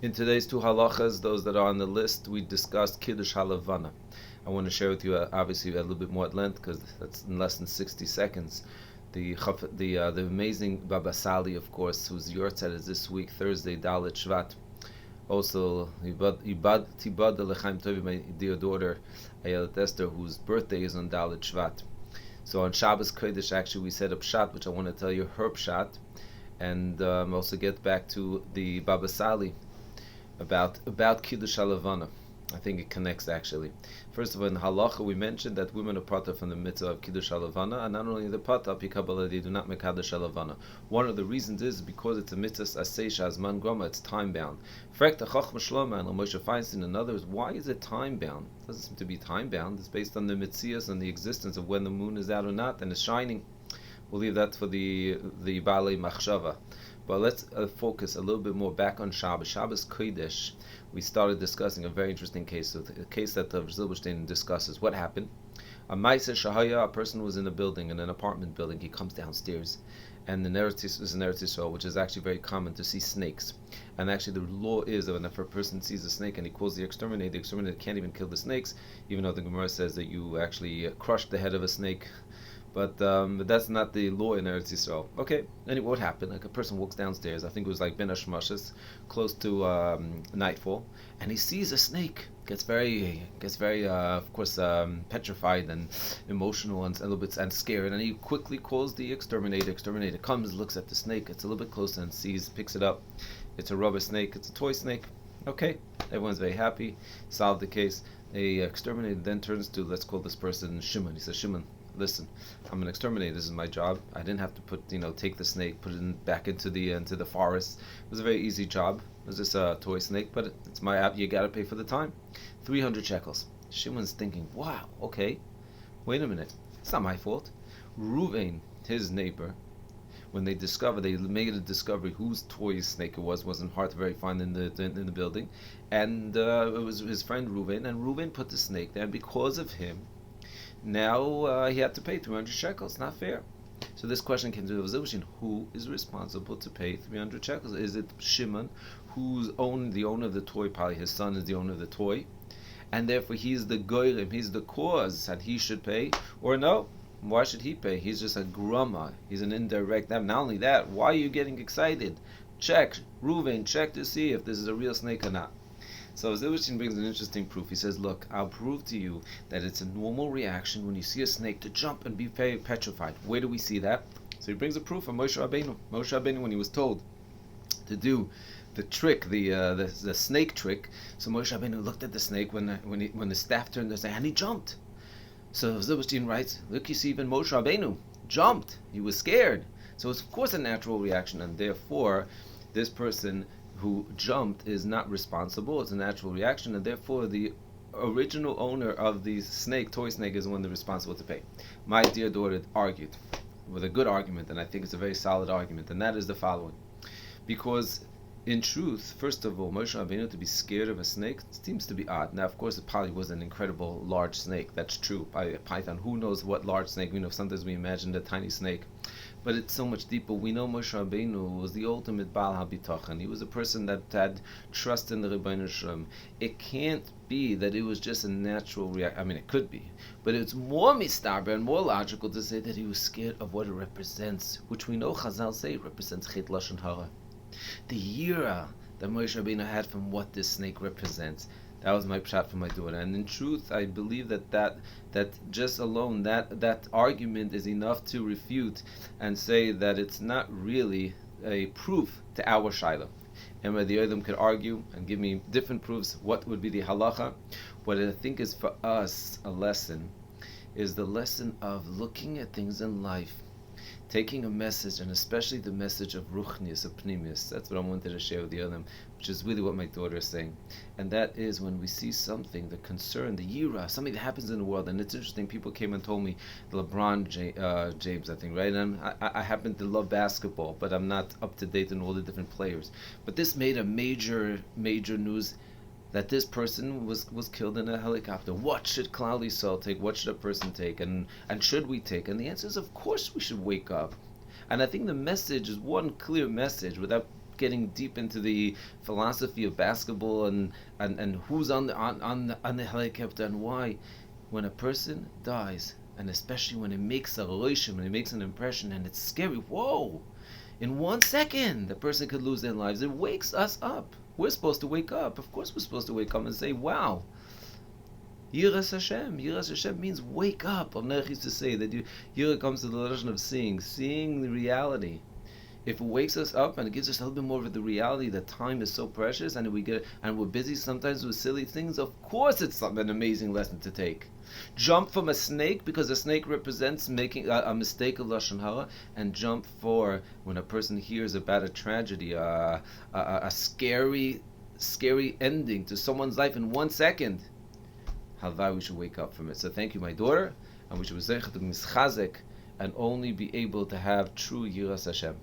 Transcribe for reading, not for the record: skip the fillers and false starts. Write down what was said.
In today's two halachas, those that are on the list, we discussed Kiddush Halavana. I want to share with you, obviously, a little bit more at length because that's in less than 60 seconds. The amazing Baba Sali, of course, whose yortzeit is this week, Thursday, Dalit Shvat. Also, Tibad Lechaim Tovi, my dear daughter, Ayelet Esther, whose birthday is on Dalit Shvat. So on Shabbos Kodesh, actually, we set up Pshat, which I want to tell you, her Pshat, and also get back to the Baba Sali about Kiddush Halavana. I think it connects actually. First of all, in Halacha we mentioned that women are part from the mitzvah of Kiddush Halavana, and not only the pata, Pikabala, they do not make Kiddush Halavana. One of the reasons is because it's a mitzvah Aseisha as man grama, it's time bound. Frekta Chachma Shlomo and Moshe Feinstein and others, why is it time bound? It doesn't seem to be time bound. It's based on the mitzias and the existence of when the moon is out or not and is shining. We'll leave that for the Baalei Machshava. But let's focus a little bit more back on Shabbos. Shabbos Kodesh, we started discussing a very interesting case, a case that Zilberstein discusses. What happened? A Maisa Shahaya, a person was in a building, in an apartment building. He comes downstairs, and the Eretz is in Eretz Yisrael, which is actually very common to see snakes. And actually, the law is that if a person sees a snake and he calls the exterminator can't even kill the snakes, even though the Gemara says that you actually crush the head of a snake. But that's not the law in Eretz Yisrael. Okay, anyway, what happened? Like a person walks downstairs, I think it was like Ben Hashmashas, close to nightfall, and he sees a snake. Gets very, of course, petrified and emotional and a little bit and scared, and he quickly calls the exterminator. Exterminator comes, looks at the snake, it's a little bit closer and picks it up. It's a rubber snake, it's a toy snake. Okay, everyone's very happy, solved the case. The exterminator then turns to, let's call this person Shimon. He says, Shimon, listen, I'm an exterminator. This is my job. I didn't have to take the snake, put it back into the forest. It was a very easy job. It was just a toy snake, but it's my app. You got to pay for the time. 300 shekels. Shimon's thinking, wow, okay. Wait a minute. It's not my fault. Ruvain, his neighbor, when they made a discovery whose toy snake it was. Wasn't hard to very find in the building, and it was his friend Ruvain, and Ruvain put the snake there, and because of him, now he had to pay 300 shekels. Not fair. So this question came to the Zilberstein: who is responsible to pay 300 shekels? Is it Shimon, the owner of the toy? Probably his son is the owner of the toy, and therefore he's the goyim, he's the cause, and he should pay? Or no? Why should he pay? He's just a grumma. He's an indirect. Not only that, why are you getting excited? Check, Reuven, check to see if this is a real snake or not. So Zilberstein brings an interesting proof. He says, look, I'll prove to you that it's a normal reaction when you see a snake to jump and be very petrified. Where do we see that? So he brings a proof from Moshe Rabbeinu. Moshe Rabbeinu, when he was told to do the trick, the snake trick, so Moshe Rabbeinu looked at the snake when the staff turned aside and he jumped. So Zilberstein writes, look, you see, even Moshe Rabbeinu jumped. He was scared. So it's of course a natural reaction, and therefore this person who jumped is not responsible. It's a natural reaction, and therefore the original owner of the toy snake, is the one that's responsible to pay. My dear daughter argued with a good argument, and I think it's a very solid argument, and that is the following. Because in truth, first of all, Moshe Rabbeinu to be scared of a snake seems to be odd. Now, of course, it probably was an incredible large snake. That's true. Python, who knows what large snake? We know sometimes we imagine a tiny snake. But it's so much deeper. We know Moshe Rabbeinu was the ultimate Baal HaBitachon. He was a person that had trust in the Rebbeinu Shalom. It can't be that it was just a natural reaction. I mean, it could be. But it's more mistaber and more logical to say that he was scared of what it represents, which we know Chazal say represents Chet Lashon Hara. The yira that Moshe Rabbeinu had from what this snake represents. That was my pshat for my daughter, and in truth, I believe that just alone that argument is enough to refute and say that it's not really a proof to our shaila. And where the Odim could argue and give me different proofs, what would be the halacha? What I think is for us a lesson is the lesson of looking at things in life, taking a message, and especially the message of ruchnius, of pnimius. That's what I wanted to share with the other, which is really what my daughter is saying. And that is when we see something, the concern, the yira, something that happens in the world. And it's interesting, people came and told me, LeBron James, I think, right? And I happen to love basketball, but I'm not up to date on all the different players. But this made a major news that this person was killed in a helicopter. What should Klal Yisrael take? What should a person take? And should we take? And the answer is, of course we should wake up. And I think the message is one clear message without getting deep into the philosophy of basketball and who's on the helicopter and why. When a person dies, and especially when it makes a relation, when it makes an impression, and it's scary, whoa! In 1 second, the person could lose their lives. It wakes us up. We're supposed to wake up. Of course we're supposed to wake up and say, wow. Yiras Hashem. Yiras Hashem means wake up. Avnech used to say that Yira comes to the lesson of seeing the reality. If it wakes us up and it gives us a little bit more of the reality that time is so precious and we're busy sometimes with silly things, of course it's an amazing lesson to take. Jump from a snake because a snake represents making a mistake of Lashon Hara, and jump for when a person hears about a tragedy, a scary ending to someone's life in 1 second. Halvai, we should wake up from it. So thank you, my daughter, and we should be zeicher to mischazek and only be able to have true Yiras Hashem.